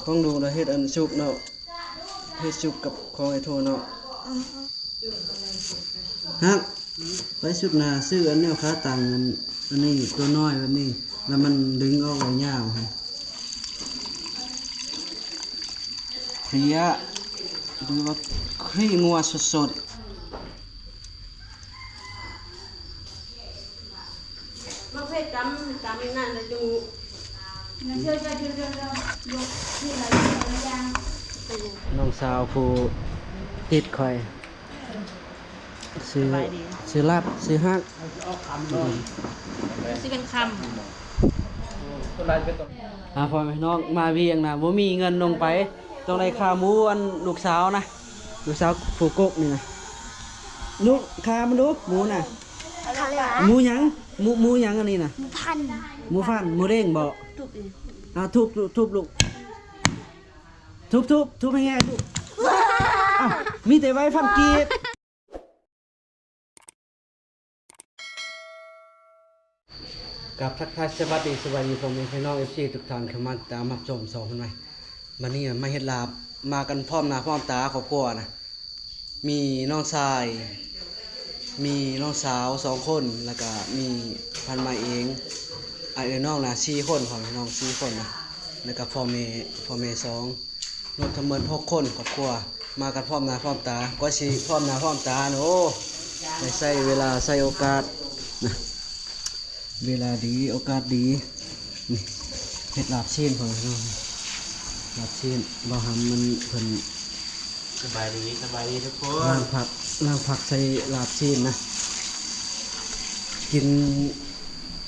ของดูนะเฮ็ดอันชุบเนาะเฮ็ดชุบกับของไอ้โทเนาะฮักไปชุดหน้าซื้ออันแนวขาตั้งอันนี้ตัวน้อยแบบนี้แล้วมันดึงออกยาวๆหั่นเพลียหรือว่าขี้งัวสดๆมาเพชรจำนั่นเลยจูเชื่อที่ไหนยัง น้องสาวผู้ติดข่อยซื้อลาบซื้อฮัก สิเป็นคำ พ่อแม่น้องมาเวียงนะบ่มีเงินลงไปต้องได้ค่าหมูอันลูกสาวนะลูกสาวผู้กกนี่นะลูกค่ามันดูหมูน่ะหมูหยังหมูหยังอันนี้น่ะหมูฟันหมูเด้งบ่ทุบลูกทุบให้แง่ลูกอ้าวมีแต่ไว้ฟันกีดกับทักทายสวัสดีพ่อแม่พี่น้อง FC ทุกท่านเข้ามาตามรับชม2คนใหม่มื้อนี้มาเฮ็ดลาบมากันพร้อมหน้าพร้อมตาครอบครัวนะมีน้องชายมีน้องสาว2คนแล้วก็มีพันมาเองน้องน่ะ4คนพ่อแม่น้อง4คนนะแล้วก็พ่อแม่2รวมทั้งหมด6คนครอบครัวมากันพร้อมหน้าพร้อมตาก็สิพร้อมหน้าพร้อมตาโอ้ได้ใช้เวลาใช้โอกาสนะเวลาดีโอกาสดีนี่เฮ็ดลาบซีนพ่อแม่น้องลาบซีนบ่หำมันเพิ่นสบายดีทุกคนล้างผักใส่ลาบซีนนะกิน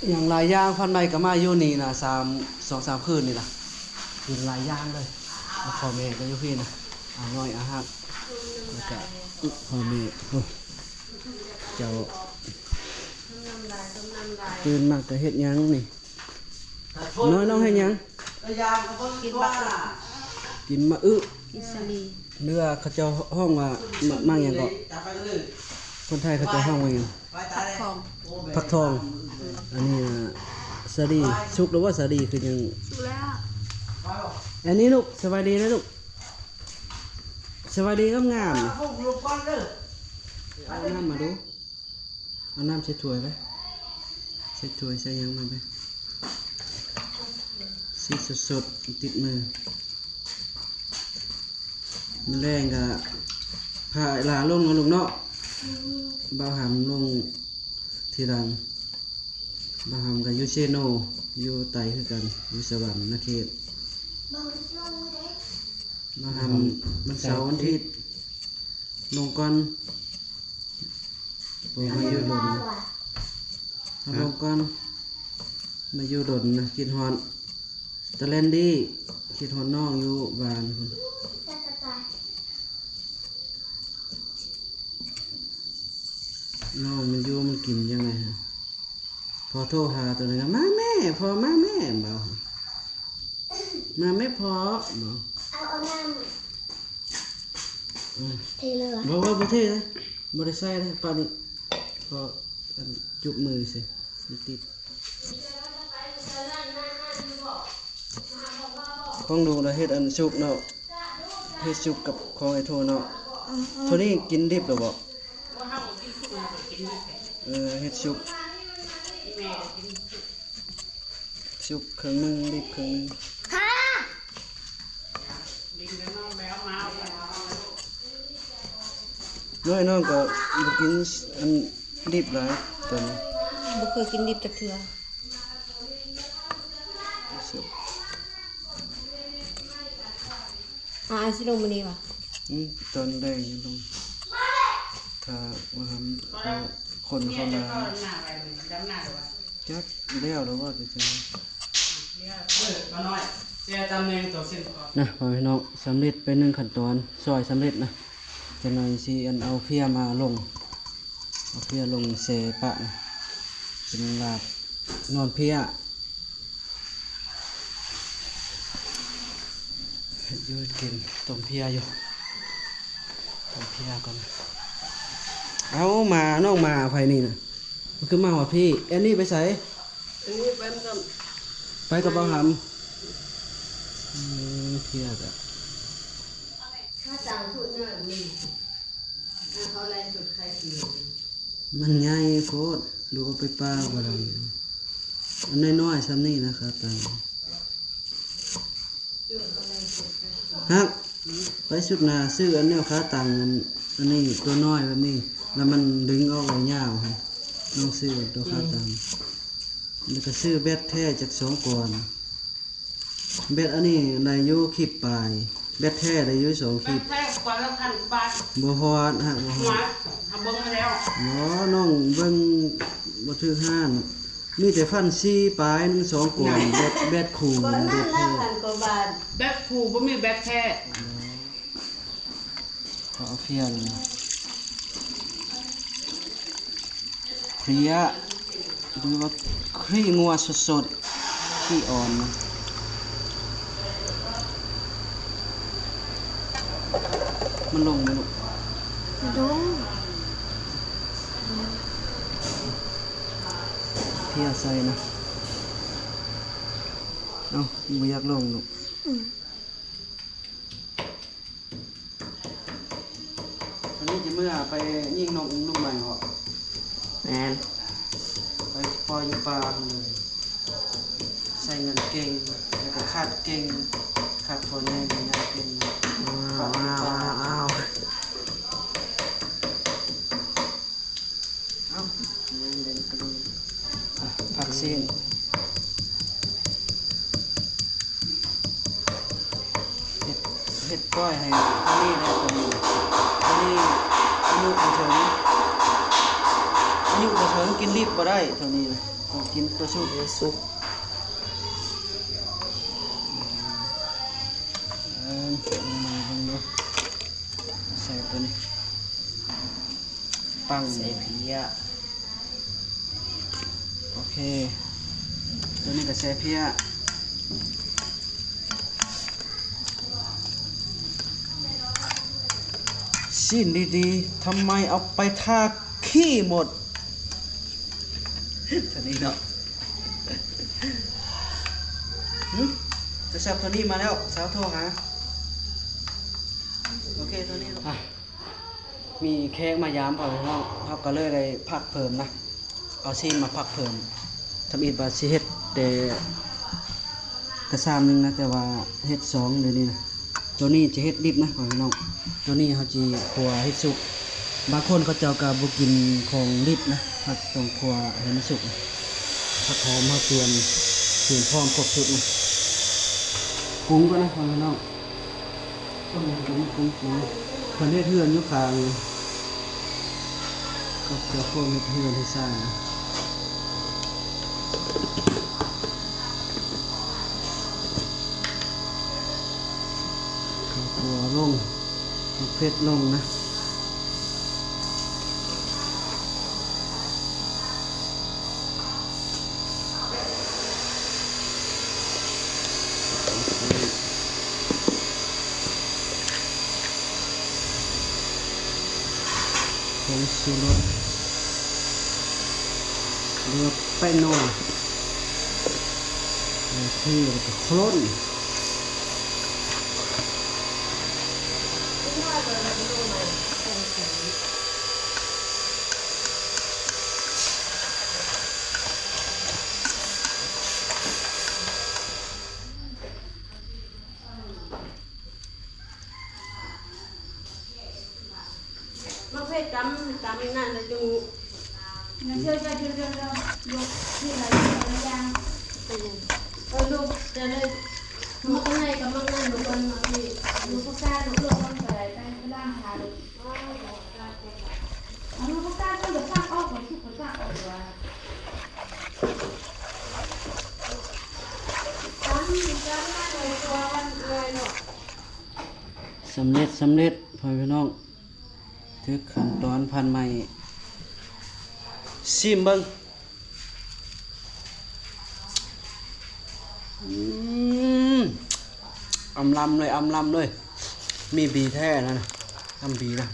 อย่างหลายอย่างพันใบก็มาอยู่นี่นะ2-3คืนนี่ล่ะกินหลายอย่างเลยพ่อแม่ก็อยู่พี่นะน้อยอาหารแล้วก็พ่อแม่เจ้าตื่นมากก็เฮ็ดหยังนี่น้องเฮ็ดหยังกินมะอึกินสลี เนื้อเขาเจ้าห้องว่ามั่งหยังก็คนไทยเขาเจ้าห้องว่าหยังผักทองอันนี้สาดีสุกหรือว่าสาดีคือหยังสุกแล้วอันนี้ลูกสบายดีนะลูกสบายดีงามๆเอาน้ำมาดูเอาน้ำใส่ถ้วยไปใส่ถ้วยใส่หยังมาไปสีสดๆติดมือมันแรงก็พาหลาลงเอาลูกเนาะบ่าวหำลงทีหลังบ่าวหำกับยูเชโนอยู่ไตคือกันอยู่สวรรค์นะเขตบ่าวหำมันเสาร์วันอาทิตย์ลงก่อนมาอยู่ดนลงก่อนมาอยู่ดนนะคิดฮอนตะเลนดี้คิดฮอนน้องอยู่บ้านคนน้องมันอยู่มันกินยังไงฮะพอโทรหาตัวนึงมาแม่พอมาแม่บอกมาไม่พอบอกเอาน้ำเทเลยบอกว่าประเทศเลยบริษัทเลยปานี่พอจุบมือสิติดของดูนะเฮ็ดอันชุบเนาะเฮ็ดชุบกับของไอ้โทเนาะโทนี่กินดิบหรือเปล่าเฮ็ดชุบครึ่งนึงดิบครึ่งนึงน้องก็บ่กินอันดิบหลายตอนนี้บ่เคยกินดิบจักเทื่อสิลงมื้อนี้ว่ะตอนแรกยังลงถ้าว่าทำคนเข้ามาจักแล้วหรือว่าจะนะพ่อพี่น้องสำเร็จเป็น1ขั้นตอนซอยสำเร็จนะจะหน่อยสิอันเอาเพียมาลงเอาเพียลงเสปะนะเป็นลาบนอนเพียยืดกินต้มเพียอยู่ต้มเพียก่อนเอามาน้องมาไฟนี่นะมันคือมาว่าพี่อันนี้ไปใส่ อันนี้ไปกับ ไปกับเบาห เพียกอะ ถ้าจังสุดเนี่ยมีเขาแรงสุดใครสี มันใหญ่โพดดูเอาไปป้าบ่ได้อันน้อยๆซ้ำนี่นะครับตังฮักไปสุดหนาซื้ออันแนวขาตังอันนี้ตัวน้อยแบบนี้แล้วมันดึงออกไว้ยาวให้น้องซื้อตัวขาตังแล้วก็ซื้อแบตแท้จาก2ก่อนแบตอันนี้ได้อยู่คลิปปลายแบตแท้ได้อยู่2คลิป แค่กว่าละ1,000 บาท บ่ฮอดฮะบ่ฮ หั อ ว ด ทำเบิ้งมาแล้ว หมอน้องเบิ่งบ่ถึกห้านมีแต่ฟันซี่ปลายนึง2กวนแบตคู่ ก่อน แบ นั้น ต ละ แท้ 1,000 กว่าบาท แบกผูบ่มีแบกแท้ ขอเอาเพียงเคลียดูว่าคลี่งัวสดๆขี้อ่อนนะมันลงไหมลูก ดง เพียใส่นะเอ้าบ่อยากลงลูกตอนนี้จะเมื่อไปยิงนกลูกใหม่เหรอ แมน ไปปล่อยอยู่ป่าเลยใส่เงินเก่งแล้วก็ขาดเก่งขาดฝนแน่เงินเก่งขาดป่าเอ้าเล่นกระดูกผักเสียงเห็ดก้อยให้นี่ได้ตัวนี้อายุบ่ถึงกินรีบบ่ได้ตัวนี้นะต้องกินตัวสุกมาเบิ่งดูใส่ตัวนี้ปังใส่เพียโอเคตัวนี้ก็ใส่เพียสิ้นดีๆทำไมเอาไปทาขี้หมดตัวนี้เนาะจะแซ่บตัวนี้มาแล้วสาวโทรหาโอเคตัวนี้มีเค้กมายามพ่อพี่น้องเขาก็เลยได้พักเพิ่มนะเอาซีนมาพักเพิ่มทำอีกบาสิเฮ็ดแต่กระซามหนึงนะแต่ว่าเฮ็ด2เดี๋ยวนี้นะตัวนี้จะเฮ็ดดิบนะพ่อพี่น้องตัวนี้เขาจีขัวเฮ็ดสุกบางคนเขาเจ้าก็บ่กินของดิบนะผักต้องขัวให้มันสุกผักหอมมาเตรียมพร้อมครบสุดนะปรุงก็นะพ่อพี่น้องปรุงเพิ่นเฮ็ดเฮือนอยู่ข้างก็เกี่ยวพวกเฮ็ดเฮือนให้สร้างข้าวคั่วลงเผ็ดลงนะผงชูรสเรือแป้งนัวที่แล้วก็โคลนมาเพื่อจำนั่นเลยจูนั่นเชื่อยกที่ไหนอะไรยังลูกจะเลยมักง่ายกับมักง่ายหนูคนมาที่หนูก็กล้าหนูลงมันไปได้ไปล่างหาลูกหนูก็กล้าก็เดี๋ยวข้างออกไปทุกคนข้างออกว่าจำนั่นเลยตัววันเลยเนาะ สำเร็จพ่อพี่น้องถึกขั้นตอนพันใหม่ซิมเบิ่งอำลำเลยมีบีแท้นะน้ำบีนะ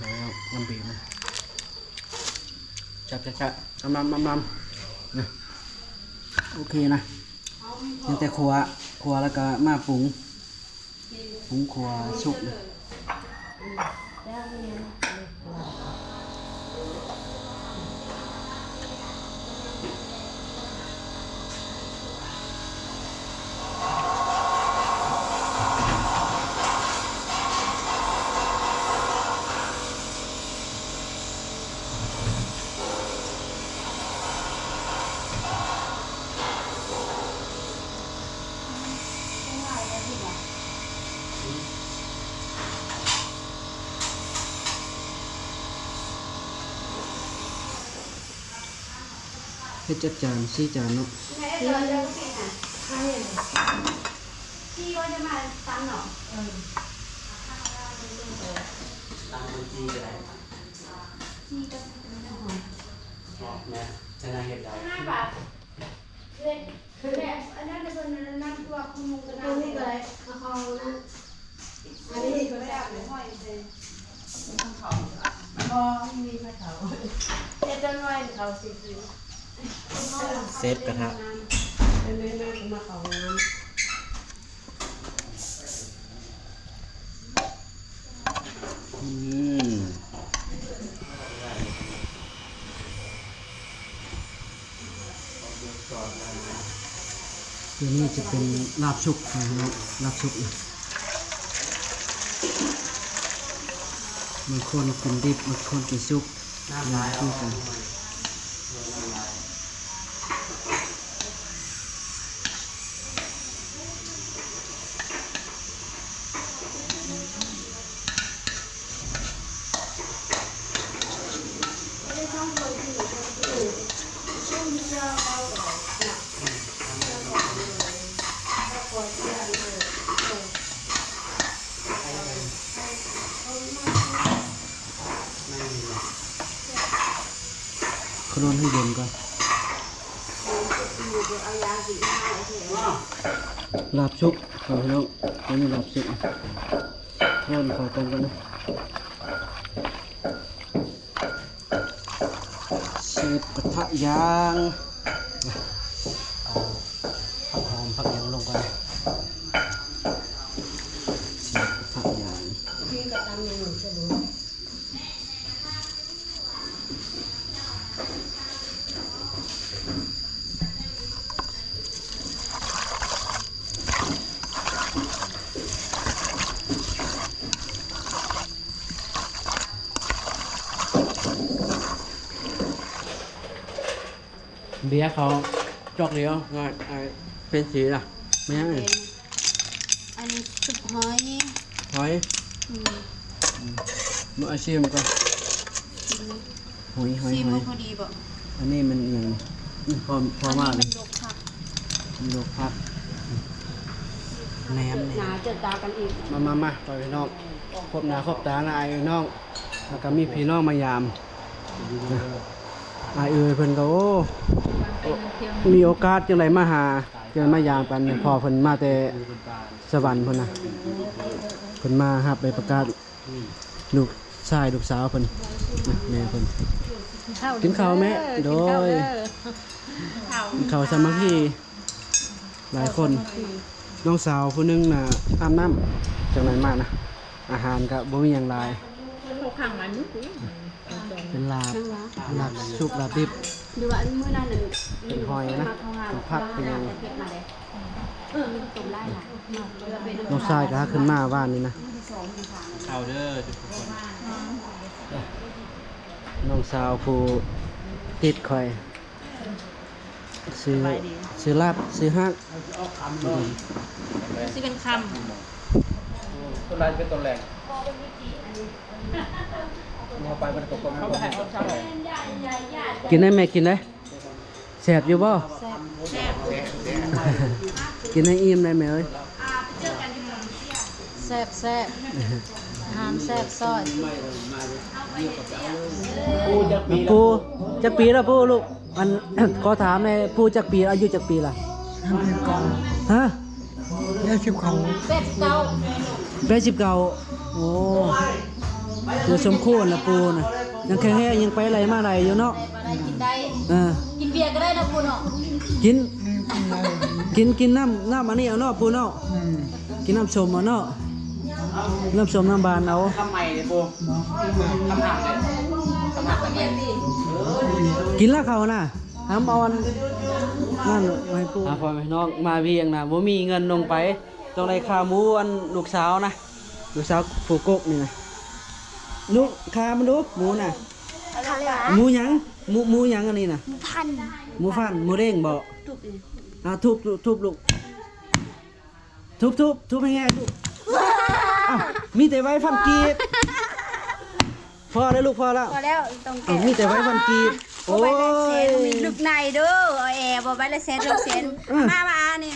น้ำบีนะจับอำลำนะโอเคนะยังแต่ขัวแล้วก็มาปรุง หุงขัวสุกนะ แล้วเนี่ย เฮ็ดจักจาน4จานเนาะ ที่ว่าจะปิดอ่ะที่ว่าจะมาตามหรอ ตามมันจีก็ได้ ที่ก็ไม่ได้หอม แม่ชนะเฮ็ดได้ 5 บาทเล็กแม่อันนั้นเป็นน้ำตัวคุณลุงกันนะนี่ก็เลยเอานั่นอันนี้ก็ได้เอาห้อยเลยพอมีพระเขาเจ็ดต้นไม้เขาสิ เซฟกระทะ ไม่มาเขาน้ำ อืมตัวนี้จะเป็นลาบชุกนะครับลาบชุกนะบางคนกินดิบบางคนกินซุปน้ำคู่กัน ครนให้เย็นก่อนลาบชุกเอาพี่น้องอันนี้ลาบชุกทอดขอกันกันนะเชฟกระทะยางเอาผักหอมผักหยังลงไปเชฟกระทะยาง ที่กับตามเมนูจะดู เบียร์เขาจอกเดียวง่ายเป็นสีล่ะไม่ใช่ อันนี้ซุปหอย หอยมาอาชีพก่อนหอย ซีมพอดีบ่ อันนี้มันอย่างพอมากเลย ดกผัก โลพักแหนม หนาเจอตากันอีก มาต่อยพี่น้องครบหน้าครบตานะไอ้น้องแล้วก็มีพี่น้องมายามไอ้เอ๋ยเพิ่นก็โอ้มีโอกาสจังไรมาหาจังมายามกันพอเพิ่นมาแต่สวรรค์เพิ่นนะเพิ่นมารับไปประกาศลูกชายลูกสาวเพิ่นแม่เพิ่นกินข้าวแม่โดยกินข้าวสามัคคีหลายคนน้องสาวผู้หนึงน่ะอาบน้ำจังไรมากนะอาหารก็บ่มีหยังหลายเป็นลาบชุบลาบดิบ ดูว่ามื้อนั้นน่ะ เป็นหอยนะเป็นผักเป็นหยัง มีต้มได้ล่ะ น้องชายก็หาขึ้นมาบ้านนี่นะ เอาเด้อทุกคน น้องสาวผู้ติดคอยซื้อลาบซื้อฮัก สิเป็นค ต้นไรเป็นต้นแรงมอไปมันตกเขาไปให้เขาเช่าเลย กินได้ไหมกินได้แสบอยู่บ่ ำแซ่บ กินให้อิ่มได้ไหมเอ้ย แซ่บแซ่บอาหารแซ่บซอย ปูจักปีแล้วปูลูกอัน ขอถามในอยปูจักปีอายุจักปีล่ะฮะ 89โอ้คือสมควรละปูนะยังแข็งแรงยังไปไหลมาไหลอยู่เนาะ ได้กินได้ เออ กินเบียร์ก็ได้นะคุณเนาะ กินน้ำอันนี้เอาเนาะปูเนาะกินน้ำส้มเอาเนาะ น้ำส้มน้ำบานเอา ทำไมเนี่ยปูทำหักเลยทำหักทำไม กินแล้วเขาน่ะห้ามเอาอันนั่นไว้กูพ่อแม่น้องมาเวียงนะบ่มีเงินลงไปต้องได้ค่าหมูอันลูกสาวนะลูกสาวผู้กกนี่นะลูกค่ามันดูหมูน่ะ เขาเลย หมูหยังหมูหยังอันนี้น่ะ พัน หมูฟันหมูเด้งบ่ ทุกอีก ทุบลูกทุบให้แง่ทุบอ้าวมีแต่ไว้ฟันกีบพอแล้วลูกพอแล้ว พอแล้วต้อง อ้าวมีแต่ไว้ฟันกีบโอ้ ใบละแส ย นมีลึกในเด้อเอาแอร์บ่ใบละแสนลึกแสนมานี่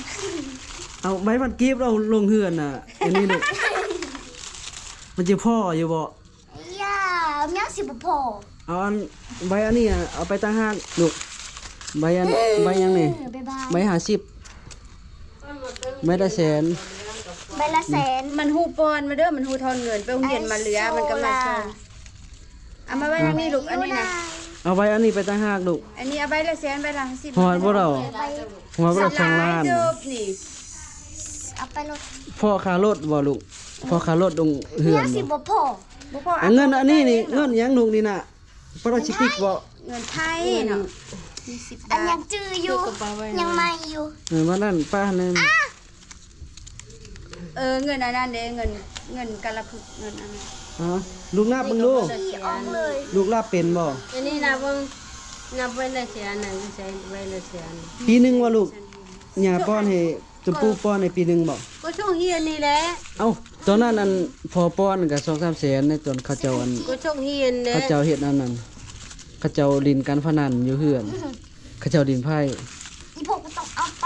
เอาไว้ฟันกีบเราลงเฮือนน่ะอันนี้ลูกมันจะพ่ออยู่บ่ ย่าเมียสิบ่พอ เอาอันใบอันนี้อะเอาไปตั้งห้างลูกใบยังนี่ บ๊ายบาย ใบ50ใบละแสน ใบละแสนมันฮู้ปอนมาเด้อมันฮู้ทอนเงินไปโรงเรียนมาเหลือมันก็มาส่งเอามาไว้ทางนี้ลูกอันนี้นะ เอาใบอันนี้ไปตั้งห้างลูก อันนี้เอาใบละแสนใบละ50 หอดบ่เราหัวบ่เราสองล้าน จบนี่เอาไปรถ พ่อคารถบ่ลูกพ่อคารถตรงเฮือนบ่ บ่พอบ่พอ เงินอันนี้นี่เงินหยังลูกนี่น่ะปราชิกบ่ เงินไทยเนาะ20บาทอันยังจื้ออยู่ยังใหม่อยู่ วันนั้นป้านั่น เงินอันนั้นเด้เงินกะละพึกเงินอันนั้น อ๋อลูกนับเบิ่งดู ออกเลย ลูกลาบเป็นบ่ อันนี้นับเบิ่งนับไว้ละแสนนั่นใช้ไว้ละแสน ปีหนึงว่าลูกย่าป้อนให้จมปูป้อนให้ปีหนึงบ่ ก็ช่วงเฮียนนี่แหละ เอ้าตอนนั้นอันพอป้อนก็ 2-3 แสนในตอนเขาเจ้าอัน ก็ช่วงเฮียนเด้ เขาเจ้าเฮ็ดอันนั้นเขาเจ้าดินการพนันอยู่เฮือนเขาเจ้าดินไพ่ อีพวกก็ต้องเอาไป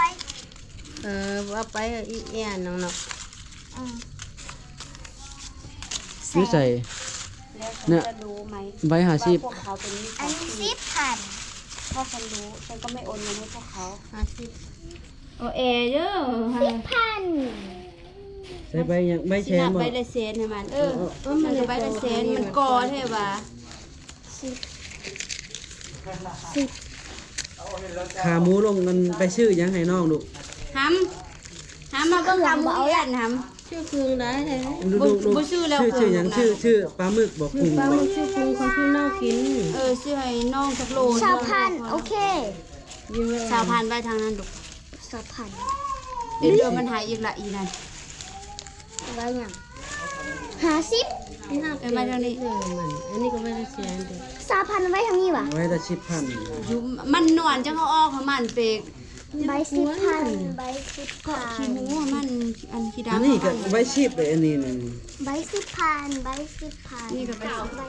เอาไปอีแอนน้องเนาะ อยู่ใส่ แล้วฉันจะรู้ไหม ใบ ว่า 50 พวกเขาเป็นมิจฉาชีพถ้าฉันรู้ฉันก็ไม่โอนเงินให้พวกเขา 50โอเอเด้อ ใส่ใบหยังใบแช สิ น นับ บ่ ใบละแสนให้มันมันก็ใบละแสนมันก่อแท้ว่า ขาหมูลงมันไปซื้อหยังให้น้องลูก หำมาเบิ่งหำบ่เอายันหำ ชื่อคืนได้เลย บ่ชื่อแล้ว ชื่อหยังชื่อปลาหมึกบ่กุ้ง ป้า บ่ มันชื่อคืนคนชื่อน้ากิน ซื้อให้น้องสักโล ชาวพันธุ์โอเค ยิ้มไว้ ชาวพันธุ์ไว้ทางนั้นลูก ชาวพันธุ์ เดี๋ยวมันหายอีกละอีนั่น ไว้อย่าง50 มาทางนี้ มันอันนี้ก็ไว้ละแสนเด้อ ชาวพันธุ์ไว้ทางนี้วะ ไว้ละ10,000 อยู่มันนวลจังเขาออกของมันเปก ใบ10,000ใบ เกาะขี้หมู 10,000 อะมันอันขี้ดำ อันนี้ก็ไว้ชีพเลยอันนี้นี่ ใบ10,000ใบ10,000 นี่ก็ไป ใบ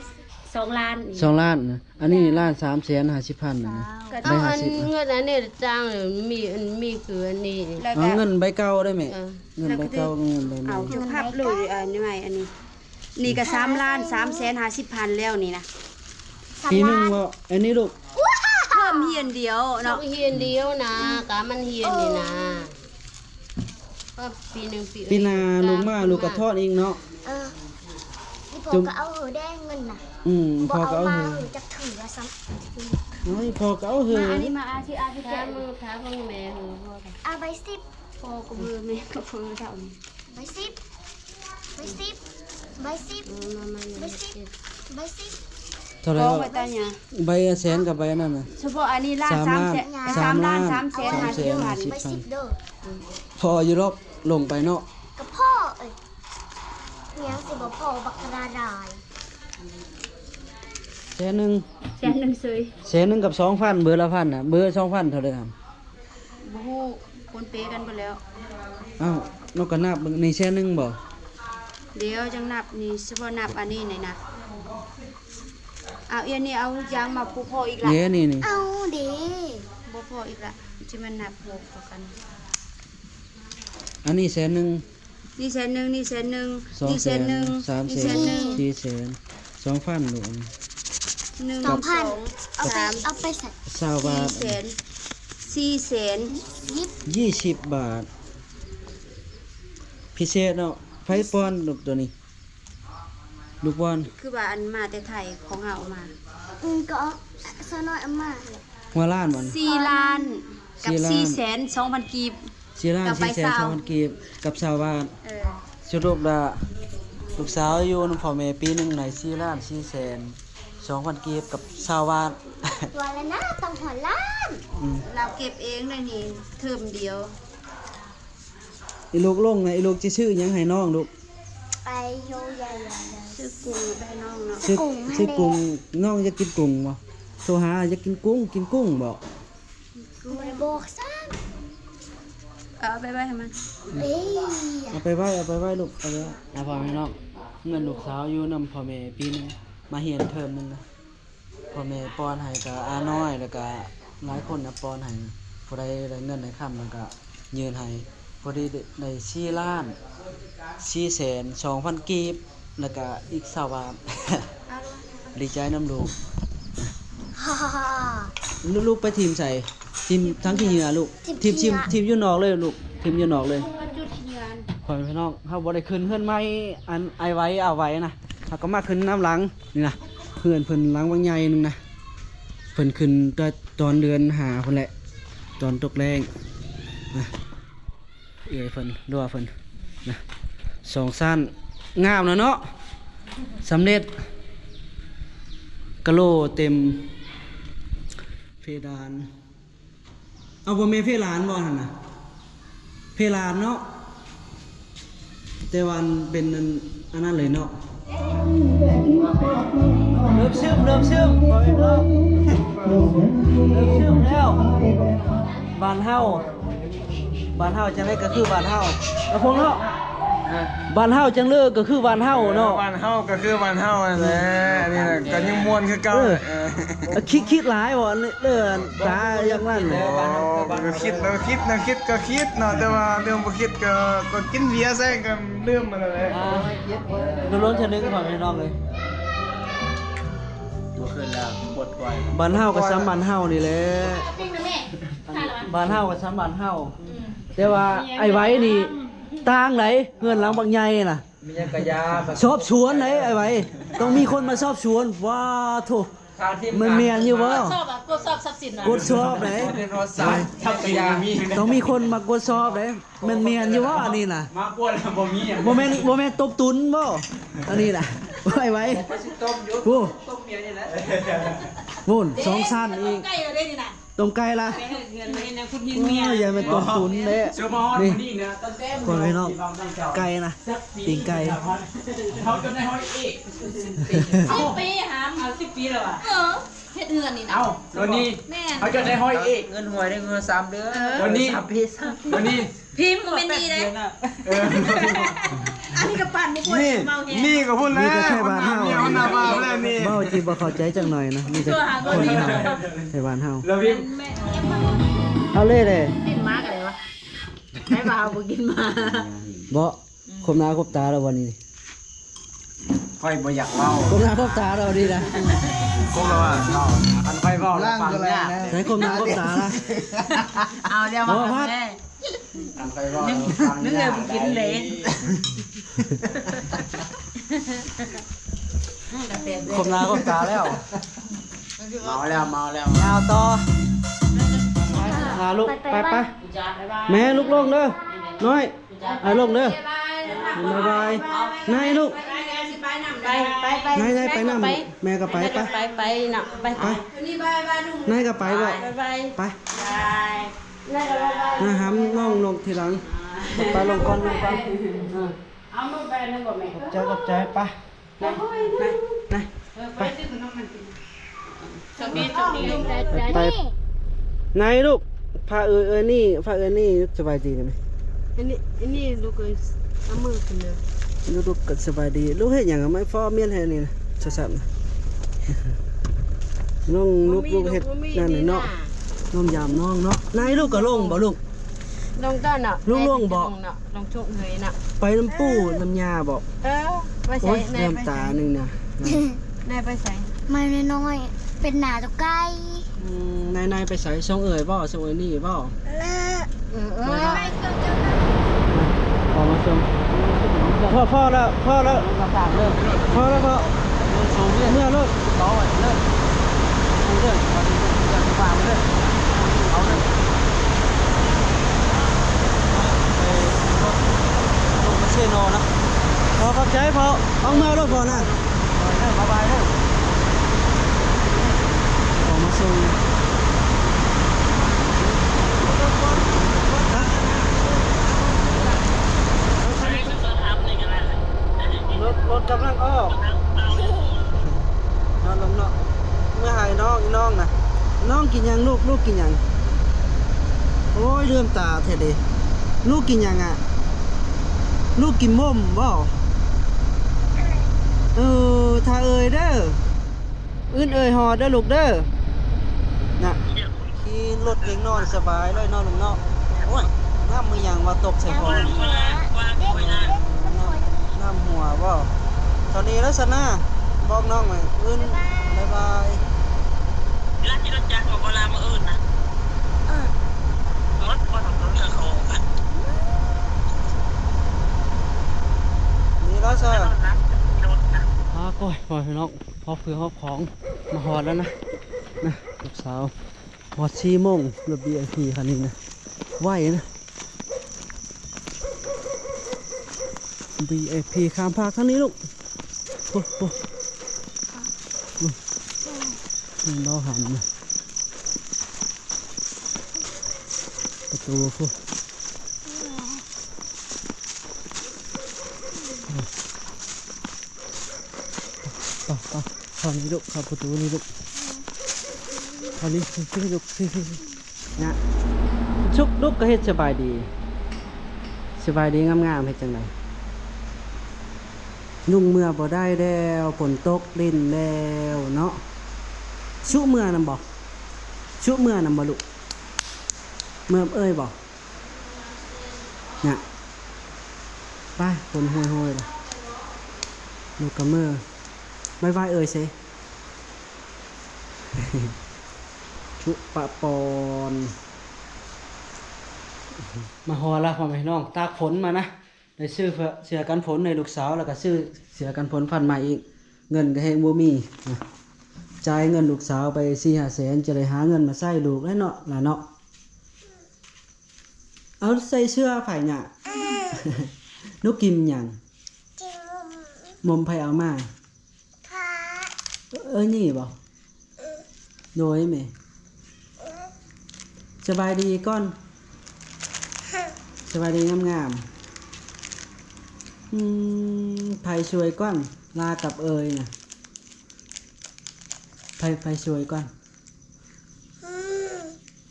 2 ล้านอีก 2 ล้านนะอันนี้ล้าน350,000นะ เอาอันเงินอันนี้จ้างหรือมีคืออันนี้ แล้ว เอา ก็ เงินใบเก่าได้ไหม เออ เงินใบเก่าเงินใบใหม่ เอาจะพับเลยอันนี้ไหมอันนี้ นี่ก็3 ล้าน350,000แล้วนี่นะ ปีหนึงว่าอันนี้ลูก เพิ่มเฮียนเดียว เนาะ เนาะ เฮียนเดียวนะกะมันเฮียนนี่นะก็ปีหนึงปี ปีหนาลูกมาลูกกระทอดเองเนาะ ที่พอก็เอาเหอะได้เงินน่ะ พอก็เอา มา เห เห อะ อะจะถือว่าซ้ำ น้อยพอก็เอาเหอะ อันนี้มาอาที่อาที่ ถา แก่ มมึงถามมึงแม่หูพ่อกัน เอาใบ10 พอก็เบื่อแม่ก็เพิ่งเท่านี้ ใบ10ใบ10ใบ10 มามา ใบ เนี่ย 10ใบ10 เท่าไหร่ พอ วะ ไปตาเนี่ย ใบแสนกับใบนั่นน่ะ เฉพาะอันนี้ล้าน 3 3แสน 3 3ล้าน 3 3แสน 3 50,000 ใบ10เด้อ พออยู่รอบลงไปเนาะ กับพ่อเอ้ยยังสิบ่พ่อบักกระดาย แสนหนึง แสนหนึ่งซื้อ แสนหนึงกับ2,000เบอร์ละพันน่ะเบอร์ 2,000เท่าไหร่ครับ บ่ฮู้คนเปกันไปแล้ว อ้าวนกก็นับเบิ่งนี่แสนหนึงบ่ เดี๋ยวจังนับนี่เฉพาะนับอันนี้หน่อยนะเอาเอียนนี่เอายางมาผูกพออีกละ เนี่ยนี่ เอาเด้ บ่พออีกละจะมันนับพอกัน อันนี้แสนหนึง นี่แสนหนึ่งนี่แสนหนึ่ง 2 นี่ แส แสน น หนึ่ง 3 นี่ แส แส น นหนึ่ง 4แสน2,000ลูก หนึ่ง 2,000เอาไปใส่ 20บาท สี่แสน 20 บาท พิเศษเนาะไผป้อนลูกตัวนี้ ลูกบอล คือว่าอันมาแต่ไทยของเฮามา ก็เอาซะน้อยเอามา หัวล้านบ่ 4 ล้านกับ 4 ล้าน 4แสน2,000กีบ 4ล้าน กับใบ 4แสน ซาว 2,000กีบกับ20บาท เออ สรุปละ ลูกสาวอยู่นำพ่อแม่ปีหนึงไหน4 ล้าน4แสน2,000กีบกับ20 บาท วันละนะต้องหัวล้าน เราเก็บเองเลยนี่เทอมเดียว อีลูกลงนะอีลูกสิชื่อหยังให้น้องลูก ไปโยใหญ่ ชื่อกูไปน้องเนาะ ชื่อชื่อกุ้งน้องจะกินกุ้งบ่โทรหาจะกินกุ้งบ่ กูไม่บอกซ้ เอาไปให้มัน ำเอ้ย เอาไปไว้ลูกเอาไปไว้นะพ่อแม่น้องเงินลูกสาวอยู่นำพ่อแม่ปีหนึงมาเรียนเทอมหนึงนะพ่อแม่ป้อนให้ก็อาน้อยแล้วก็หลายคนนะป้อนให้ผู้ใดได้เงินได้ค่ำแล้วก็ยืนให้พอดีได้4 ล้าน4แสน2,000กีบแล้วก็อีก20 บาท ดีใจน้ำลูก ฮ่าฮ่าฮ่า ลูกไปทีมใส่ทีมทั้งที่เหนือลูก ทีม ทีมอยู่นอกเลยลูกทีมอยู่นอกเลย มันจุดเทียน ขอพี่น้องเฮาบ่ได้ขึ้นเฮือนไม้อันไอไว้เอาไว้นะเฮาก็มาขึ้นน้ำหลังนี่นะเพื่อนเพิ่นหลังบางใหญ่นึงนะเพิ่นขึ้นตอนเดือนหาพุ่นแหละตอนตกแรงนะเอ้ยเพิ่นรัวเพิ่นนะ2 สั้นงามนะเนาะสำเร็จกะโหลเต็มเพดานเอาบ่แม่นเพลานบ่หั่นน่ะเพลานเนาะแต่วันเป็นอันนั้นเลยเนาะเริ่มซึมบ่แม่นเนาะเริ่มซึมแล้วบ้านเฮาจังได๋ก็คือบ้านเฮาแล้วพงเนาะบ้านเฮาจังเลิกก็คือบ้านเฮาเนาะ บ้านเฮาก็คือบ้านเฮานั่นแหละนี่น่ะก็ยังม่วนคือเก่า คิดหลายบ่เรื่องตาอย่างนั้นเลย ก็คิดแล้วคิดนะคิดก็คิดเนาะแต่ว่าเรื่องบ่คิดก็กินเบียร์ใส่กันเรื่องมันนั่นแหละ ล้นๆเทื่อนึงก่อนพี่น้องเลย บ่ขึ้นแล้วบดไว้ บ้านเฮาก็ซ้ำบ้านเฮานี่แหละบ้านเฮาก็ซ้ำบ้านเฮาแต่ว่าไอ้ไว้นี่ต่างไหนเงินหลังบางใหญ่น่ะ มีจักรยาน สอบสวนไหนไอ้ไว้ต้องมีคนมาสอบสวนว้าโถมันเมียนอยู่บ่ สอบอ่ะกดสอบทรัพย์สินอ่ะ กดสอบไหน เป็นรถสายจักรยานมี ต้องมีคนมากดสอบไหนมันเมียนอยู่บ่อันนี้น่ะ มากวนแล้วบ่มีอ่ะ บ่แม่นตบตุนบ่อันนี้น่ะไอ้ไว้ สิต้มอยู่ โอ้ ต้มเมียนี่แหละ วุ่น2ชั้นอีก ใกล้เราได้นี่นะ ต้มไก่ละ ไปเฮ็ดเงินไปเนี่ยคุณยิน โอ้ เมีย ยอย่าเป็นต้มตุนเด้ เชื่อมาฮอด นี่ นี่นะตั้งแต่ ก่อนพี่น้องไก่นะปิ้งไก่ เขาจนได้ฮอดอีก 10 ปีหามเอา10 ปีแล้วอ่ะเฮ็ดเงินนี่นะ เอ้าวันนี้ แม่ เขาจนได้ฮอดอีก เงินหวยได้เงิน3 เดือน วันนี้ 3 ปี3 วันนี้ พิมพ์เป็นดีเลยอันนี้ก็ปั่นบ่ควร นี่ เมาแฮง นี่ก็พูดแล้ว นี่ก็แค่บ้านเฮา เมียมันน่าบ้าแล้วนี่ เบ้าจีบ่เข้าใจจังหน่อยนะมีแต่คนเฮาไต้หวันเฮา แล้วพี่ เอาเลยเด้ กินมากอะไรวะให้บ่าวบ่กินมา บ่คมหน้าคมตาแล้ววันนี้ ค่อยบ่อยากเมา คมหน้าคมตาแล้วดีนะ คงแล้วอ่ะอันค่อยเมาแล้วฟังยาก ใช้คมหน้าคมตาละ เอาเดี๋ยวมาแม่ อันค่อยเมาแล้วฟัง นึกเลยบ่กินเลย คมหน้าคมตาแล้ว เมาแล้วเมาแล้ว เอาต่อลูกไปแม่ลูกลงเด้อน้อยไอ้ลงเด้อบ๊ายบายนายลูก ไป นายไปนำแม่ก็ไปไป ไปน่ะไป ไปนายก็ไปบ่ ไป ไปนะหำน้องลงทีหลังไปลงก่อนเอามาไปนึงก่อนแม่ ขอบใจไปนายไป สวัสดีลุง ไปนายลูกพานี่พานี่สบายดีไหม อันนี้ลูกเอ้ยเอามือขึ้นเลย ลูกก็สบายดีลูกเฮ็ดหยังไม่ฟ้อเมียนให้นี่นะสับๆนะน้องลูกเฮ็ดนั่นนี่เนาะน้องยามน้องเนาะนายลูกก็ลงบ่ลูก ลงต้นน่ะ ลุงลงบ่ ลงโชคเลยน่ะ ไปน้ำปูน้ำยาบ่ ไป โอ้ ใส่ ย แน่ น้ำตาหนึงนะ แน่ไปใส่ ไม่น้อยๆเป็นหนาตัวไก่ นายไปใส่ช่องเอ๋ยบ่ช่องเอ๋ยนี่บ่ และ ออกมาชมพ่อแล้วพ่อแล้วพ่อแล้วก็เมื่อเลิกต่อเลิกเลิกฝากเลิกเอาเลิกลงมาเชโนนะพ่อครับ ใจพอเอาเมื่อรถพอนะสบายเด้อออกมาส่งรถกำลังออกนอนลงเนาะเมื่อหายน้องอีน้องนะน้องกินยังลูกกินยังโอ้ยเลื่อมตาเถิดดิลูกกินยังอ่ะลูกกินม่มบ่ถ้าเอ่ยเด้ออื่นเอ่ยหอเด้อลูกเด้อน่ะขี่รถเก่งนอนสบายเลยนอนลงเนาะโอ้ยน้ำมือยังมาตกใส่คอน้ำหัวบ่ตอนนี้แล้วสนะบอกน้องหน่อยอื่นบ๊ายบายร้านที่เราจัดบอกเวลามาอื่นนะรถคนของรถเรือเขากันนี่แล้วใช่ก้อยพอพี่น้องพอเพื่อหอบของมาหอดแล้วนะลูกสาวหอด4 โมงรถ VIP คันนี้นะไหวนะ VIP ข้ามภาคทั้งนี้ลูกโอ้เราหันนะประตูพวกเข้านี่ลูกเข้าประตูนี่ลูกเข้านี่ขึ้นลูกเนี่ยชุกลูกก็เฮ็ดสบายดีงามๆเฮ็ดจังไดนุ่งเมื่อบ่ได้แล้วฝนตกลิ้นแล้วเนาะชุเมื่อนำบ่ชุเมื่อนำบ่ลูกเมื่อเอ้ยบ่เนี่ยไปฝนห้อยๆเลยลูกกับเมื่อไม่ไหวเอ่ยเซ ชุปะปอนมาฮอละพ่อแม่น้องตากฝนมานะได้ซื้อเสื้อกันฝนในลูกสาวแล้วก็ซื้อเสื้อกันฝนพันใหม่อีกเงินก็แฮงบ่มีนะจ่ายเงินลูกสาวไป 4-5 แสนจะได้หาเงินมาใส่ลูกแล้วเนาะล่ะเนาะเอาใส่เสื้อไผหยังนุกกินหยังมมไผเอามานี่บ่โดยแม่สบายดีก่อนสบายดีงามๆไผช่วยก่อนลากับเอ่ยน่ะไผช่วยก่อน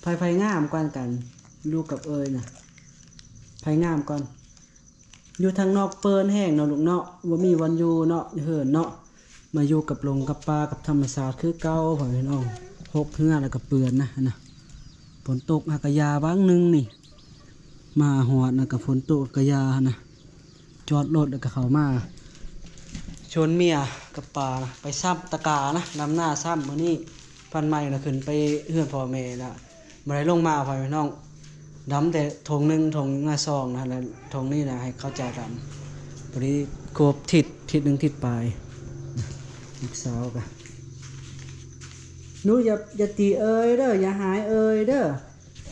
ไผงามก่อนกันลูกกับเอ่ยน่ะไผงามก่อนอยู่ทางนอกเปิ้นแห้งเนาะลูกเนาะบ่มีวันอยู่เนาะเหินเนาะมาอยู่กับลงกับปลากับธรรมชาติคือเก่าพ่อพี่น้องพกเหือแล้วก็เปื้อนนะฝนตกหากะยาบ้างนึงนี่มาหอดนะกับฝนตกกะยานะจอดรถแล้วก็เข้ามาชวนเมียกับปลานะไปซ้ำตะกานะนำหน้าซ้ำมื้อนี้พันใหม่นะขึ้นไปเฮือนพ่อแม่นะบ่ได้ลงมาพ่อพี่น้องดำแต่ทง1ทงหน้าซองนะแล้วทงนี้นะให้เข้าใจดำพอดีครบทิศ1ทิศปลายลูกสาวกะหนูอย่าตีเอ่ยเด้ออย่าหายเอ่ยเด้อ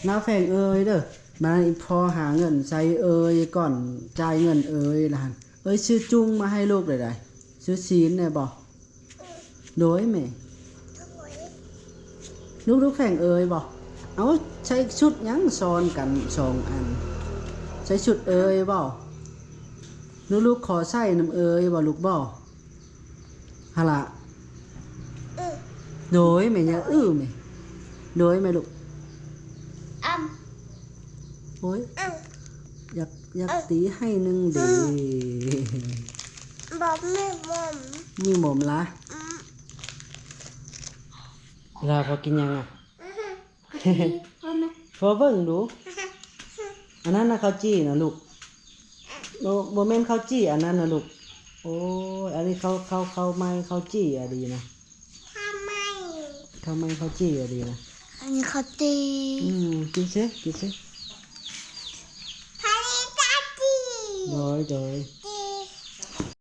น้าแฝงเอ่ยเด้อมาพอหาเงินใส่เอ่ยก่อนจ่ายเงินเอ่ยล่ะซื้อจุ้งมาให้ลูกได้ซื้อซีนเนี่ยบ่โดยแม่ลูกแฝงเอ่ยบ่เอาใช้ชุดยังซ้อนกัน2 อันใช้ชุดเอ่ยบ่ลูกขอใส่น้ำเอ่ยบ่ลูกบ่ฮะล่ะโดยแม่อย่าแม่โดยแม่ลูกโอ้ยอยากตีให้นึงเด้บอกมีหม่อมละลาพอกินยังอ่ะพอเบิ่งดูอันนั้นน่ะข้าวจี้นะลูกบ่แม่นข้าวจี้อันนั้นนะลูกโอ้ยอันนี้เขาไม่ข้าวจี้อะดีนะทำไมข้าวจี้อะดีนะอันนี้เขาตี กินซิพาริตาตีโดยตี